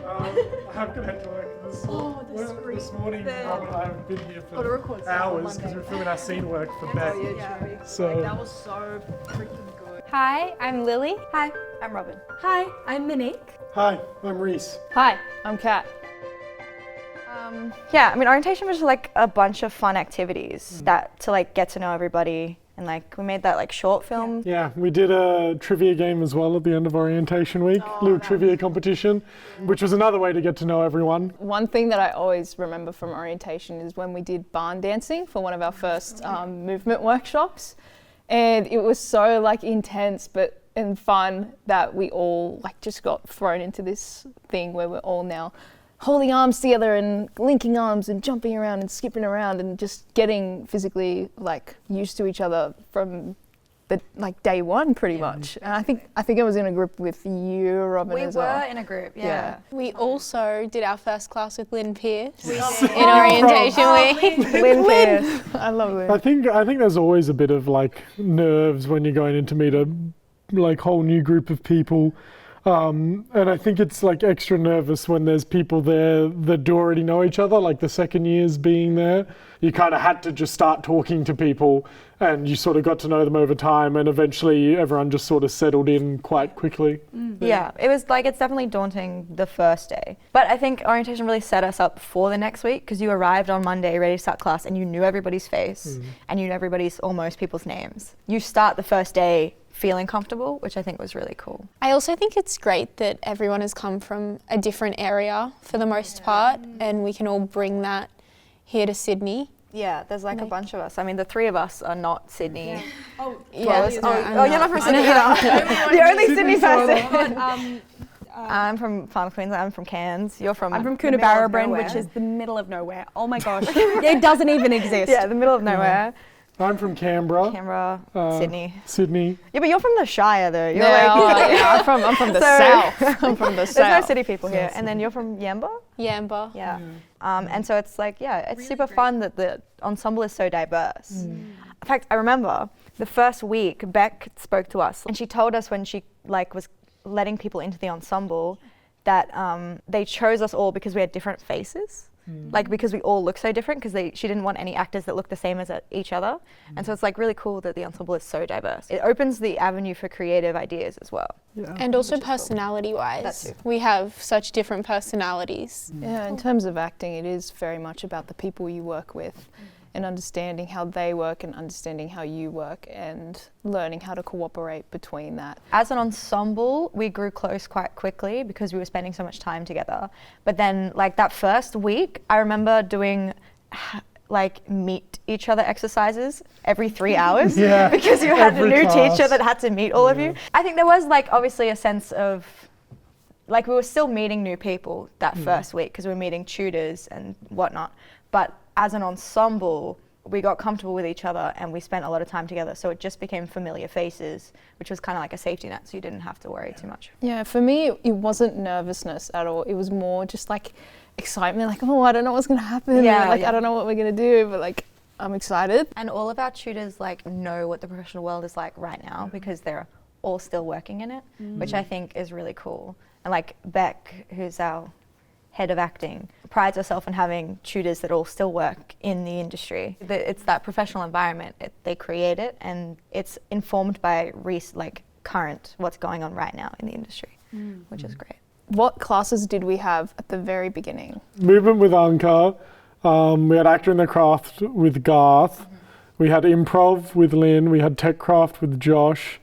I have got to work this morning. Rob and I have been here for hours because we're filming our scene work for Beck. So that was so freaking good. Hi, I'm Lily. Hi, I'm Robin. Hi, I'm Monique. hi, I'm Reese. Hi, I'm Kat. Yeah, I mean, orientation was like a bunch of fun activities that to like get to know everybody, and like we made that like short film. Yeah, we did a trivia game as well at the end of orientation week, little trivia competition, which was another way to get to know everyone. One thing that I always remember from orientation is when we did barn dancing for one of our first movement workshops, and it was so like intense and fun that we all like just got thrown into this thing where we're all now holding arms together and linking arms and jumping around and skipping around and just getting physically like used to each other from the like day one pretty much. And I think I was in a group with you, Robin, as well. We were in a group, yeah. We also did our first class with Lynn Pierce in orientation week. Lynn Pierce. I love Lynn. I think there's always a bit of like nerves when you're going in to meet a like whole new group of people. And I think it's like extra nervous when there's people there that do already know each other, like the second years being there. You kind of had to just start talking to people and you sort of got to know them over time, and eventually everyone just sort of settled in quite quickly. Yeah, it was like, it's definitely daunting the first day. But I think orientation really set us up for the next week because you arrived on Monday ready to start class and you knew everybody's face and you knew everybody's, almost people's names. You start the first day feeling comfortable, which I think was really cool. I also think it's great that everyone has come from a different area for the most part, and we can all bring that here to Sydney. Yeah, there's like a bunch of us. I mean, the three of us are not Sydney. Yeah. You're not from Sydney either. The only Sydney person. I'm from Farm Queensland. I'm from Cairns. You're from? I'm from Coonabarabran, which is the middle of nowhere. Oh my gosh, it doesn't even exist. Yeah, the middle of nowhere. I'm from Canberra. Sydney. Yeah, but you're from the Shire though. You're I'm from the south. I'm from the south. There's no city people here. And then you're from Yamba? Yamba. Yeah. And so it's like, it's really super fun that the ensemble is so diverse. In fact, I remember the first week Beck spoke to us and she told us when she like was letting people into the ensemble that they chose us all because we had different faces. Like because we all look so different, because she didn't want any actors that look the same as each other. And so it's like really cool that the ensemble is so diverse. It opens the avenue for creative ideas as well. Yeah. And also personality-wise, we have such different personalities. Yeah, in terms of acting, it is very much about the people you work with and understanding how they work and understanding how you work and learning how to cooperate between that. As an ensemble, we grew close quite quickly because we were spending so much time together. But then like that first week, I remember doing like meet each other exercises every 3 hours because you had a new teacher that had to meet all of you. I think there was like obviously a sense of like we were still meeting new people that first week because we were meeting tutors and whatnot. But as an ensemble, we got comfortable with each other and we spent a lot of time together. So it just became familiar faces, which was kind of like a safety net, so you didn't have to worry too much. Yeah, for me, it wasn't nervousness at all. It was more just like excitement, like, oh, I don't know what's going to happen. I don't know what we're going to do, but like, I'm excited. And all of our tutors like know what the professional world is like right now because they're all still working in it, which I think is really cool. And like Beck, who's our head of acting, prides herself on having tutors that all still work in the industry. It's that professional environment. They create it, and it's informed by current what's going on right now in the industry, which is great. What classes did we have at the very beginning? Movement with Anka. We had actor in the craft with Garth. We had improv with Lynn. We had tech craft with Josh.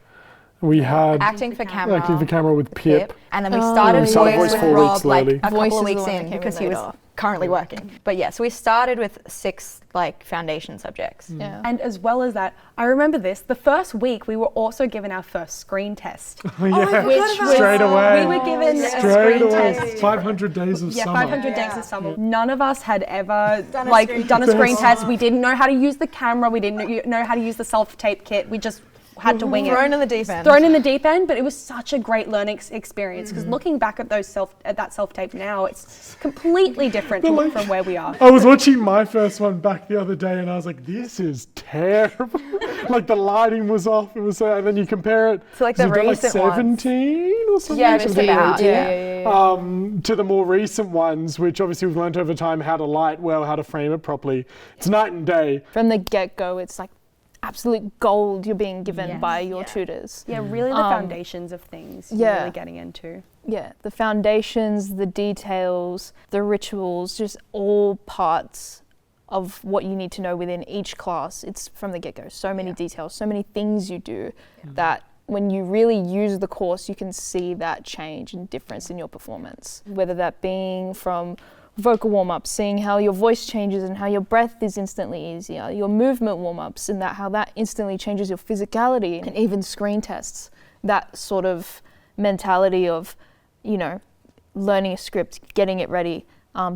We had acting for camera with Pip. And then we started voice with 4 Rob weeks like early. a couple of Voice is weeks the one in that came because in he was later. currently working. But yeah, so we started with 6 like foundation subjects. Yeah. And as well as that, I remember this, the first week we were also given our first screen test. Straight away. We were given a Straight screen away. test. 500 days of summer. 500 days of summer. None of us had ever done a screen test. We didn't know how to use the camera. We didn't know how to use the self-tape kit. We just had to wing it. Thrown in the deep end. Thrown in the deep end, but it was such a great learning experience because looking back at that self-tape now, it's completely different from where we are. I was watching my first one back the other day and I was like, this is terrible. Like the lighting was off. It was so, and then you compare it To, like, so the you've got, recent ones. 17 or something. Yeah, so just it's about, 18, to the more recent ones, which obviously we've learned over time how to light well, how to frame it properly. It's night and day. From the get-go, it's like absolute gold you're being given by your tutors. Yeah, really the foundations of things you're really getting into. Yeah, the foundations, the details, the rituals, just all parts of what you need to know within each class. It's from the get-go. So many details, so many things you do that when you really use the course, you can see that change and difference in your performance. Whether that being from vocal warm-ups, seeing how your voice changes and how your breath is instantly easier, your movement warm-ups and how that instantly changes your physicality, and even screen tests, that sort of mentality of, learning a script, getting it ready,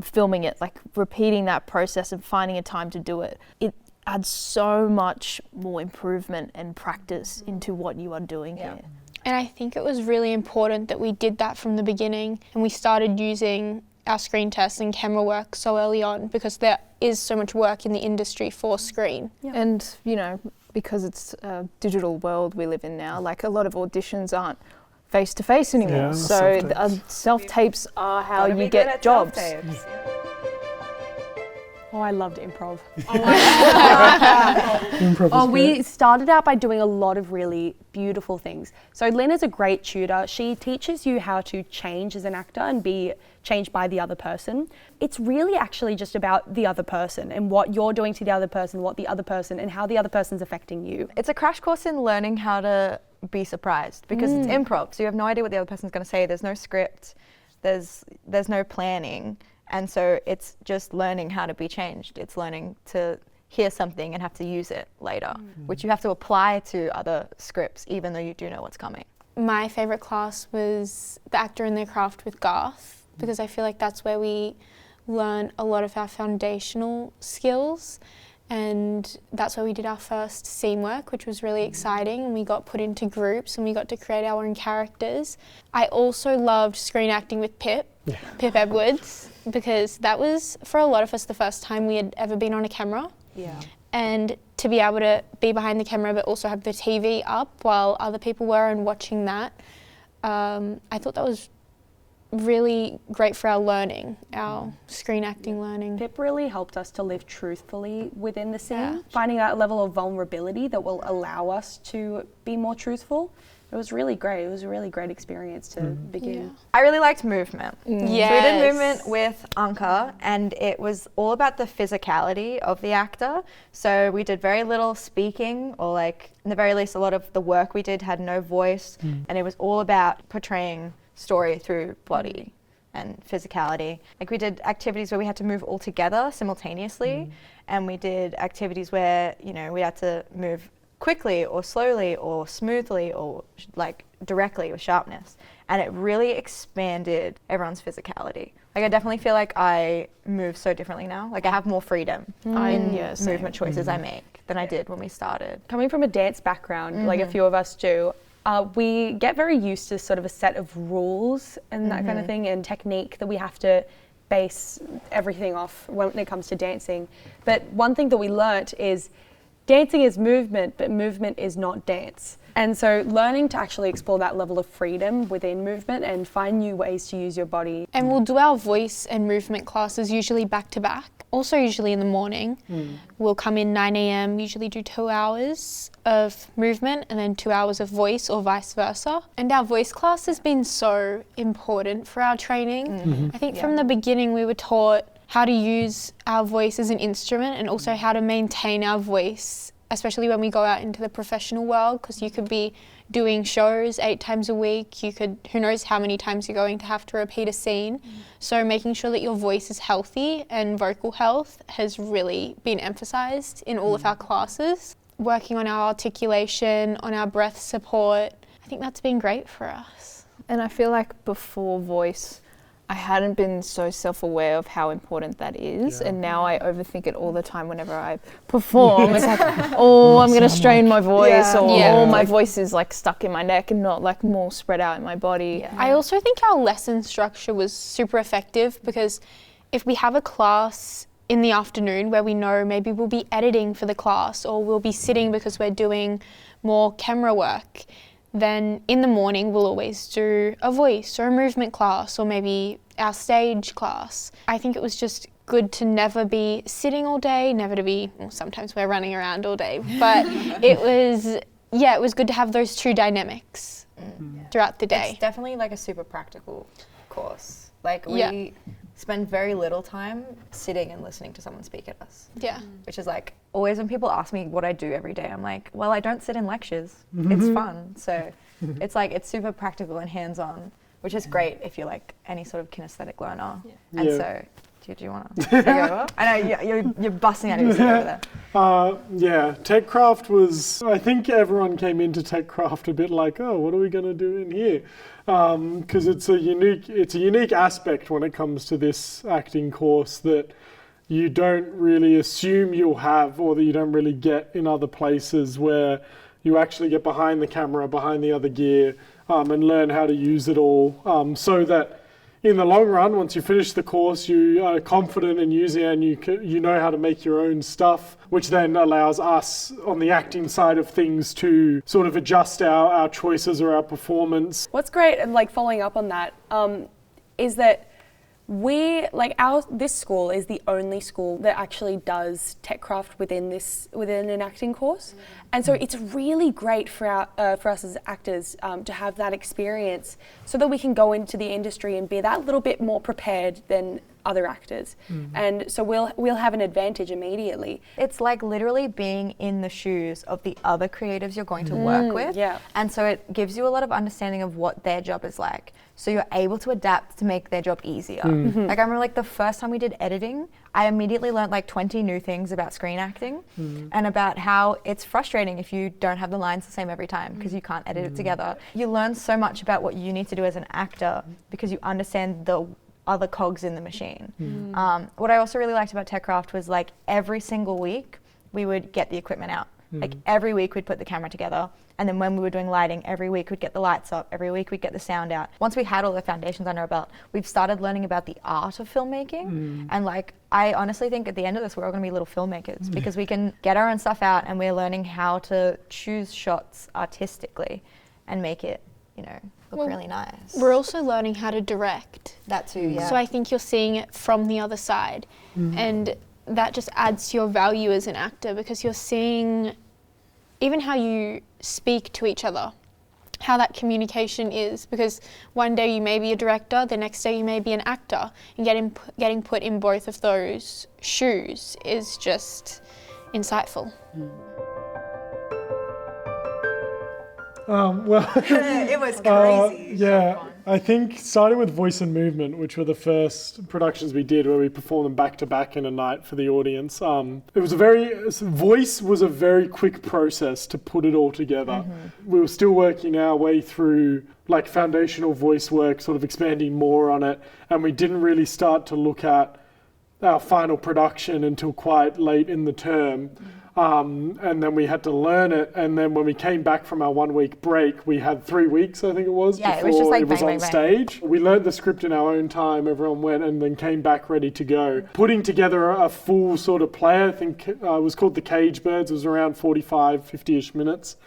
filming it, like repeating that process and finding a time to do it. It adds so much more improvement and practice into what you are doing here. And I think it was really important that we did that from the beginning and we started using our screen tests and camera work so early on because there is so much work in the industry for screen. And, because it's a digital world we live in now, like a lot of auditions aren't face-to-face anymore. Yeah, so self-tapes. self-tapes are how you get jobs. Oh, I loved improv. Improv is We great. started out by doing a lot of really beautiful things. So Lynn is a great tutor. She teaches you how to change as an actor and be changed by the other person. It's really actually just about the other person and what you're doing to the other person, and how the other person's affecting you. It's a crash course in learning how to be surprised because it's improv, so you have no idea what the other person's going to say. There's no script, there's no planning, and so it's just learning how to be changed. It's learning to hear something and have to use it later, which you have to apply to other scripts even though you do know what's coming. My favourite class was the actor in their craft with Garth because I feel like that's where we learn a lot of our foundational skills, and that's where we did our first scene work, which was really exciting, and we got put into groups and we got to create our own characters. I also loved screen acting with Pip Edwards, because that was for a lot of us the first time we had ever been on a camera. And to be able to be behind the camera but also have the TV up while other people were and watching that, I thought that was really great for our learning, our screen acting learning. Pip really helped us to live truthfully within the scene, finding that level of vulnerability that will allow us to be more truthful. It was really great. It was a really great experience to begin. I really liked movement. Yes. So we did movement with Anka, and it was all about the physicality of the actor. So we did very little speaking, or like, in the very least, a lot of the work we did had no voice, and it was all about portraying story through body and physicality. Like, we did activities where we had to move all together simultaneously, and we did activities where, we had to move quickly or slowly or smoothly or like directly with sharpness, and it really expanded everyone's physicality. Like, I definitely feel like I move so differently now. Like, I have more freedom in movement choices I make than I did when we started. Coming from a dance background, like a few of us do, we get very used to sort of a set of rules and that kind of thing, and technique that we have to base everything off when it comes to dancing. But one thing that we learnt is dancing is movement, but movement is not dance. And so learning to actually explore that level of freedom within movement and find new ways to use your body. And we'll do our voice and movement classes usually back to back, also usually in the morning. We'll come in 9 a.m, usually do 2 hours of movement and then 2 hours of voice, or vice versa. And our voice class has been so important for our training. I think from the beginning we were taught how to use our voice as an instrument and also how to maintain our voice, especially when we go out into the professional world, because you could be doing shows 8 times a week. You could, who knows how many times you're going to have to repeat a scene. So making sure that your voice is healthy and vocal health has really been emphasized in all of our classes. Working on our articulation, on our breath support, I think that's been great for us. And I feel like before voice, I hadn't been so self-aware of how important that is, and now I overthink it all the time whenever I perform. It's like, oh, I'm gonna strain my voice, or oh, my voice is like stuck in my neck and not like more spread out in my body. I also think our lesson structure was super effective, because if we have a class in the afternoon where we know maybe we'll be editing for the class, or we'll be sitting because we're doing more camera work, then in the morning we'll always do a voice or a movement class, or maybe our stage class. I think it was just good to never be sitting all day, never to be, well, sometimes we're running around all day, but it was good to have those two dynamics throughout the day. It's definitely like a super practical course. Like we spend very little time sitting and listening to someone speak at us. Yeah. Which is like, always when people ask me what I do every day, I'm like, well, I don't sit in lectures. It's fun. So it's like, it's super practical and hands-on, which is great if you're like any sort of kinesthetic learner. And so, do you want to take over? I know you're busting out of your seat over there. TechCraft was, I think everyone came into TechCraft a bit like, oh, what are we going to do in here? Because it's a unique aspect when it comes to this acting course that you don't really assume you'll have, or that you don't really get in other places, where you actually get behind the camera, behind the other gear, and learn how to use it all, so that in the long run, once you finish the course, you are confident in using it, and you know how to make your own stuff, which then allows us on the acting side of things to sort of adjust our choices or our performance. What's great, and like following up on that, is that this school is the only school that actually does TechCraft within an acting course, and so it's really great for us as actors to have that experience, so that we can go into the industry and be that little bit more prepared than other actors, and so we'll have an advantage immediately. It's like literally being in the shoes of the other creatives you're going to work with, and so it gives you a lot of understanding of what their job is like. So you're able to adapt to make their job easier. Like I remember like the first time we did editing, I immediately learned like 20 new things about screen acting and about how it's frustrating if you don't have the lines the same every time because you can't edit it together. You learn so much about what you need to do as an actor because you understand the other cogs in the machine. What I also really liked about TechCraft was like every single week we would get the equipment out. Like every week we'd put the camera together, and then when we were doing lighting, every week we'd get the lights up, every week we'd get the sound out. Once we had all the foundations under our belt, we've started learning about the art of filmmaking, and like I honestly think at the end of this we're all going to be little filmmakers because we can get our own stuff out, and we're learning how to choose shots artistically and make it, look really nice. We're also learning how to direct. That too, yeah. So I think you're seeing it from the other side, and that just adds to your value as an actor, because you're seeing even how you speak to each other, how that communication is, because one day you may be a director, the next day you may be an actor, and getting put in both of those shoes is just insightful. It was crazy. I think starting with Voice and Movement, which were the first productions we did where we performed them back to back in a night for the audience, voice was a very quick process to put it all together. We were still working our way through like foundational voice work, sort of expanding more on it, and we didn't really start to look at our final production until quite late in the term. And then we had to learn it, and then when we came back from our 1 week break, we had 3 weeks, I think it was, before it was on stage. We learned the script in our own time, everyone went and then came back ready to go. Putting together a full sort of play, I think it was called The Cage Birds, it was around 45, 50-ish minutes.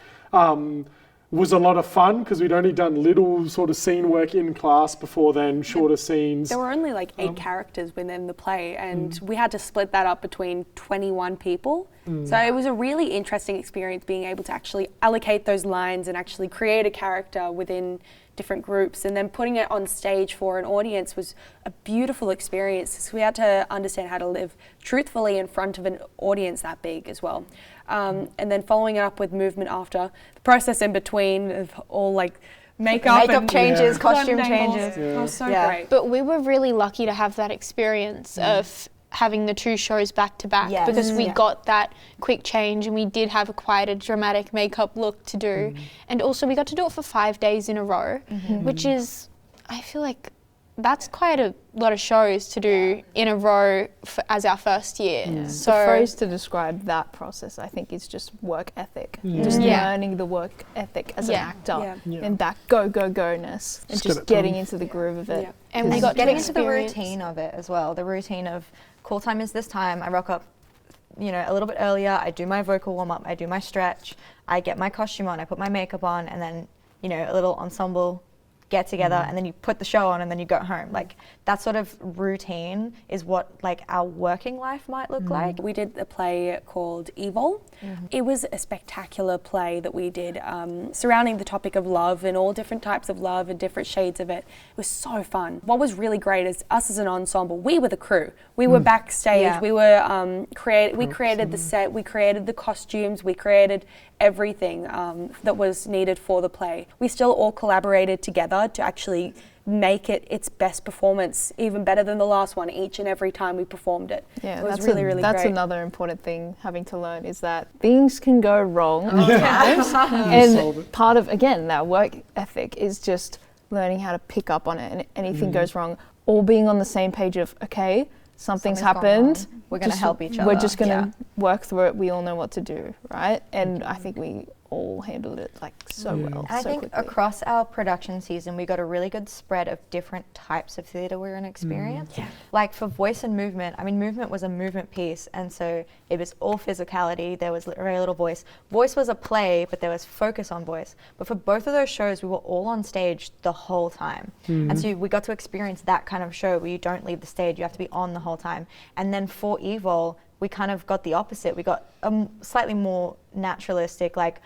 Was a lot of fun because we'd only done little sort of scene work in class before then, shorter scenes. There were only like 8 characters within the play, and we had to split that up between 21 people. So it was a really interesting experience being able to actually allocate those lines and actually create a character within different groups, and then putting it on stage for an audience was a beautiful experience. So we had to understand how to live truthfully in front of an audience that big as well. And then following it up with movement after, the process in between of all like makeup changes, costume changes. It was so great. But we were really lucky to have that experience of having the 2 shows back to back, because we got that quick change, and we did have quite a dramatic makeup look to do. And also we got to do it for 5 days in a row, which is, I feel like that's quite a lot of shows to do in a row as our first year. So The phrase to describe that process, I think, is just work ethic. Just Yeah. learning the work ethic as an Yeah. actor Yeah. and that go-go-go-ness and Just get just it getting done. into the groove of it. Yeah. and we And got getting to into the experience routine of it as well. The routine of call time is this time. I rock up, a little bit earlier. I do my vocal warm up. I do my stretch. I get my costume on. I put my makeup on, and then a little ensemble get together, and then you put the show on, and then you go home. Like that sort of routine is what like our working life might look like. We did a play called Evil. It was a spectacular play that we did surrounding the topic of love and all different types of love and different shades of it. It was so fun. What was really great is us as an ensemble, we were the crew. We were backstage. Yeah. We were we created the set, we created the costumes, we created everything that was needed for the play. We still all collaborated together to actually make it its best performance, even better than the last one, each and every time we performed it. Yeah, it was that's really, really that's great. another important thing having to learn is that things can go wrong Yeah. sometimes. solve And it. part of, again, that work ethic is just learning how to pick up on it, and anything goes wrong, all being on the same page of, okay, something's Something's gone happened. wrong. We're gonna just- help each We're other. just going to Yeah. work through it. We all know what to do, right? And I think we all handled it like so Yeah. well, And I so think quickly. across our production season, we got a really good spread of different types of theatre we were going to experience. Like for voice and movement, I mean, movement was a movement piece, and so it was all physicality. There was very little voice. Voice was a play, but there was focus on voice. But for both of those shows, we were all on stage the whole time. And so we got to experience that kind of show where you don't leave the stage, you have to be on the whole time. And then for Evil, we kind of got the opposite. We got a slightly more naturalistic, like,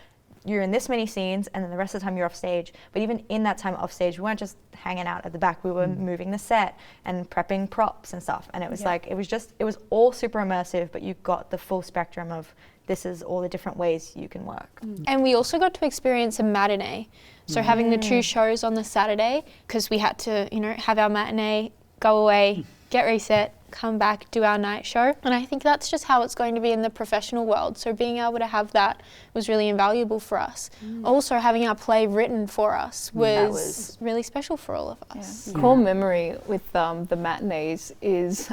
you're in this many scenes and then the rest of the time you're off stage. But even in that time off stage, we weren't just hanging out at the back. We were moving the set and prepping props and stuff. And it was like, it was all super immersive, but you got the full spectrum of this is all the different ways you can work. And we also got to experience a matinee. So having the two shows on the Saturday, because we had to, have our matinee, go away, get reset, come back, do our night show. And I think that's just how it's going to be in the professional world. So being able to have that was really invaluable for us. Also having our play written for us was really special for all of us. Core memory with the matinees is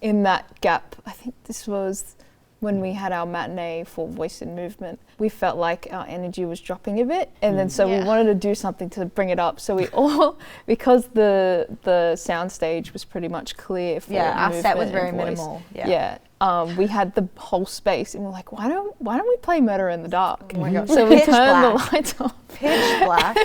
in that gap. I think this was when we had our matinee for Voice and Movement. We felt like our energy was dropping a bit, and then so we wanted to do something to bring it up. So we all, because the soundstage was pretty much clear for Our set was movement very and voice. minimal. We had the whole space, and we're like, why don't we play Murder in the Dark? Oh my God. So we Pitch turned the black. lights off. Pitch black.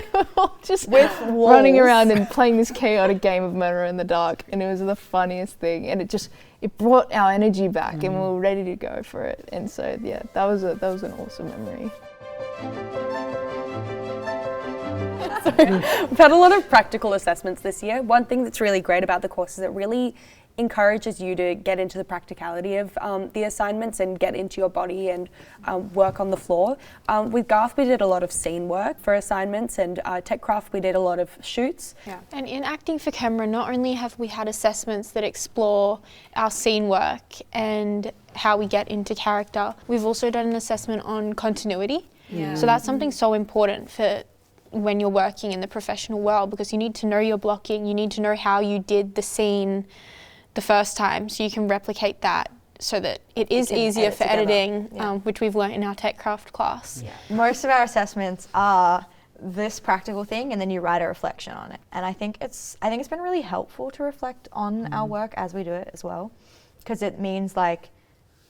Just With running walls. around and playing this chaotic game of Murder in the Dark, and it was the funniest thing, and it brought our energy back, and we were ready to go for it. And so that was an awesome memory. We've had a lot of practical assessments this year. One thing that's really great about the course is it really encourages you to get into the practicality of the assignments and get into your body and work on the floor. With Garth, we did a lot of scene work for assignments, and TechCraft, we did a lot of shoots. And in Acting for Camera, not only have we had assessments that explore our scene work and how we get into character, we've also done an assessment on continuity. So that's something so important for when you're working in the professional world, because you need to know your blocking, you need to know how you did the scene the first time so you can replicate that so that it is can easier edit for together. editing, Yeah. which we've learnt in our TechCraft class. Most of our assessments are this practical thing, and then you write a reflection on it. And I think it's been really helpful to reflect on our work as we do it as well, because it means like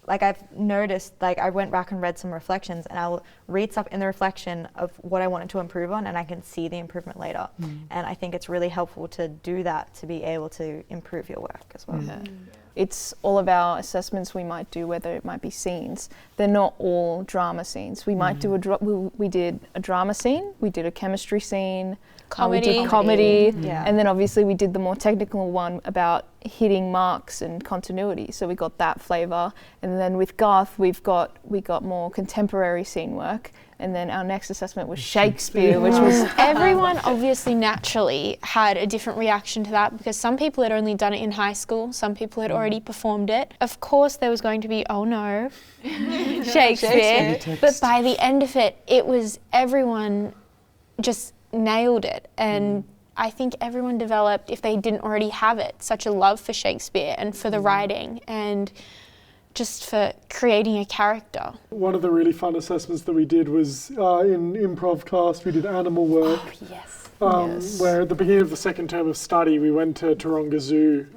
I've noticed, like I went back and read some reflections, and I'll read stuff in the reflection of what I wanted to improve on, and I can see the improvement later. And I think it's really helpful to do that, to be able to improve your work as well. It's all of our assessments we might do, whether it might be scenes. They're not all drama scenes. We might do we did a drama scene, we did a chemistry scene, we did comedy, and then obviously we did the more technical one about hitting marks and continuity. So we got that flavour, and then with Garth we got more contemporary scene work. And then our next assessment was Shakespeare, which was Everyone obviously naturally had a different reaction to that, because some people had only done it in high school, some people had already performed it. Of course there was going to be, oh no, Shakespeare. But by the end of it, it was everyone just nailed it. And I think everyone developed, if they didn't already have it, such a love for Shakespeare and for the writing and just for creating a character. One of the really fun assessments that we did was in improv class, we did animal work. Yes. Where at the beginning of the second term of study, we went to Taronga Zoo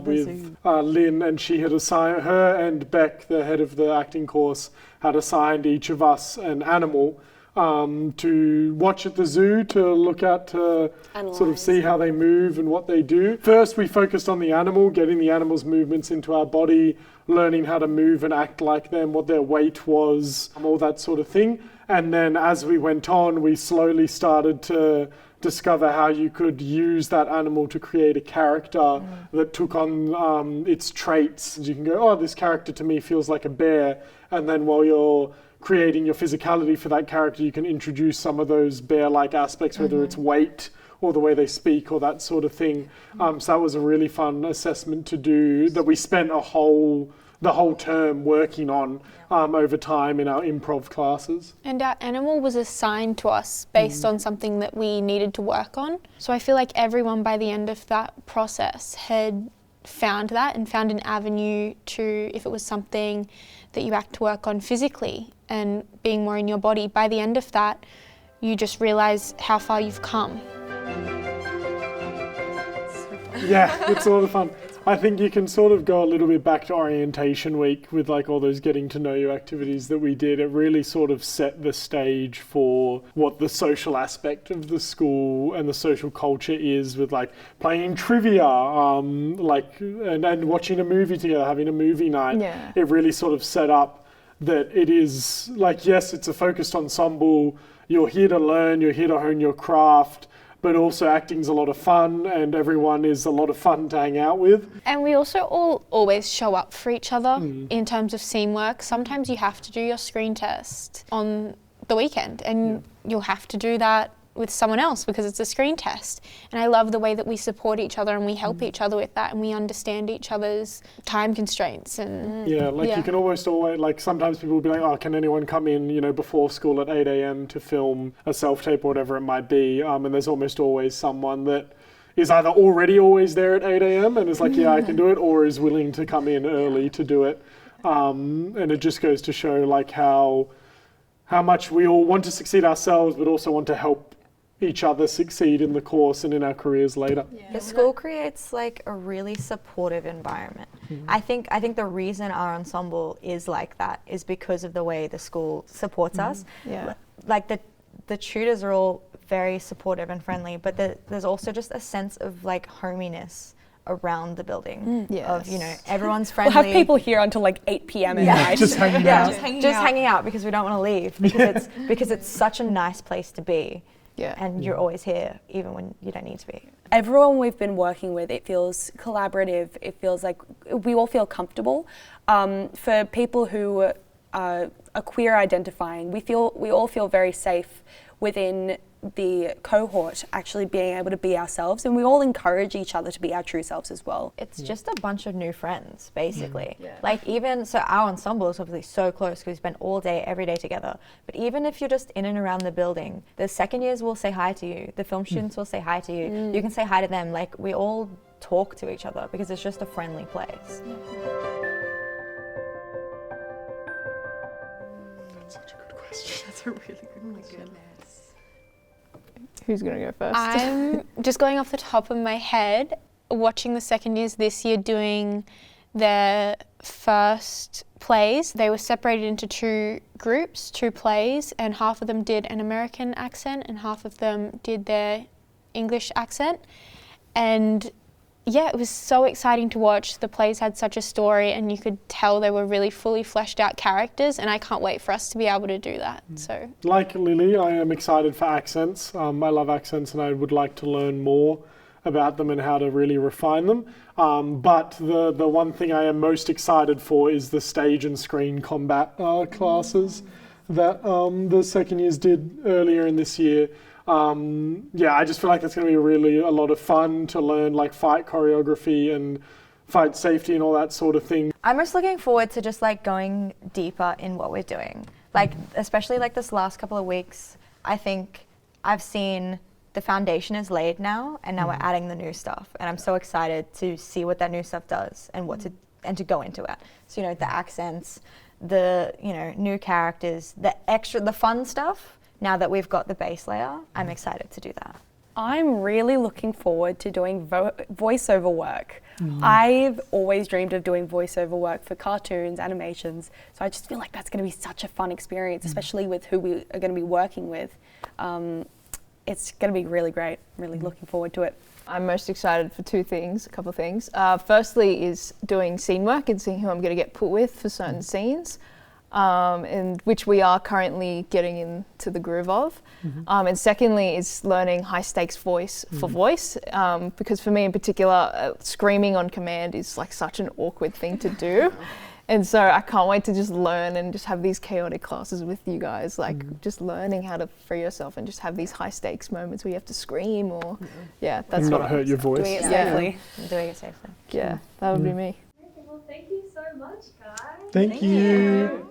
with Lynn, and she had assigned, her and Beck, the head of the acting course, had assigned each of us an animal to watch at the zoo, to look at, to sort of see how they move and what they do. First, we focused on the animal, getting the animal's movements into our body, learning how to move and act like them, what their weight was, all that sort of thing. And then as we went on, we slowly started to discover how you could use that animal to create a character that took on its traits. You can go, oh, this character to me feels like a bear. And then while you're creating your physicality for that character, you can introduce some of those bear-like aspects, whether it's weight or the way they speak or that sort of thing. So that was a really fun assessment to do that we spent the whole term working on over time in our improv classes. And our animal was assigned to us based on something that we needed to work on. So I feel like everyone by the end of that process had found that and found an avenue to, if it was something that you had to work on physically and being more in your body, by the end of that, you just realise how far you've come. Yeah, it's a lot of fun. I think you can sort of go a little bit back to orientation week with like all those getting to know you activities that we did. It really sort of set the stage for what the social aspect of the school and the social culture is, with like playing trivia, and watching a movie together, having a movie night. Yeah. It really sort of set up that it is like, yes, it's a focused ensemble. You're here to learn, you're here to hone your craft, but also acting's a lot of fun and everyone is a lot of fun to hang out with. And we also all always show up for each other in terms of scene work. Sometimes you have to do your screen test on the weekend and you'll have to do that with someone else because it's a screen test. And I love the way that we support each other and we help each other with that and we understand each other's time constraints. And you can almost always, like sometimes people will be like, oh, can anyone come in, before school at 8 a.m. to film a self-tape or whatever it might be. And there's almost always someone that is either already always there at 8 a.m. and is like, yeah, I can do it, or is willing to come in early to do it. And it just goes to show like how much we all want to succeed ourselves, but also want to help each other succeed in the course and in our careers later. The school creates like a really supportive environment. I think the reason our ensemble is like that is because of the way the school supports us. Yeah. Like the tutors are all very supportive and friendly, but there's also just a sense of like hominess around the building. Of everyone's friendly. We'll have people here until like 8 p.m. at night. Just hanging out. Just hanging out because we don't want to leave because it's such a nice place to be. Yeah. And you're always here, even when you don't need to be. Everyone we've been working with, it feels collaborative. It feels like we all feel comfortable. For people who are queer identifying, we all feel very safe within the cohort actually being able to be ourselves, and we all encourage each other to be our true selves as well. It's just a bunch of new friends, basically. Like even, so our ensemble is obviously so close because we spend all day, every day together. But even if you're just in and around the building, the second years will say hi to you, the film students will say hi to you, you can say hi to them. Like we all talk to each other because it's just a friendly place. That's such a good question. That's a really good question. Who's going to go first? I'm just going off the top of my head, watching the second years this year doing their first plays. They were separated into two groups, two plays, and half of them did an American accent and half of them did their English accent. And yeah, it was so exciting to watch. The plays had such a story and you could tell they were really fully fleshed out characters, and I can't wait for us to be able to do that. So, like Lily, I am excited for accents. I love accents and I would like to learn more about them and how to really refine them. But the one thing I am most excited for is the stage and screen combat classes that the second years did earlier in this year. I just feel like it's going to be really a lot of fun to learn like fight choreography and fight safety and all that sort of thing. I'm just looking forward to just like going deeper in what we're doing. Like especially like this last couple of weeks, I think I've seen the foundation is laid now, and now we're adding the new stuff. And I'm so excited to see what that new stuff does and to go into it. So, you know, the accents, the, you know, new characters, the fun stuff. Now that we've got the base layer, I'm excited to do that. I'm really looking forward to doing voiceover work. I've always dreamed of doing voiceover work for cartoons, animations, so I just feel like that's going to be such a fun experience, especially with who we are going to be working with. It's going to be really great. I'm really looking forward to it. I'm most excited for a couple of things. Firstly is doing scene work and seeing who I'm going to get put with for certain scenes. And which we are currently getting into the groove of. And secondly is learning high stakes voice for voice, because for me in particular, screaming on command is like such an awkward thing to do. And so I can't wait to just learn and just have these chaotic classes with you guys, like just learning how to free yourself and just have these high stakes moments where you have to scream or, that's and what not hurt your voice. Doing it Yeah. safely. Doing it safely. Yeah, that would be me. Well, thank you so much, guys. Thank you.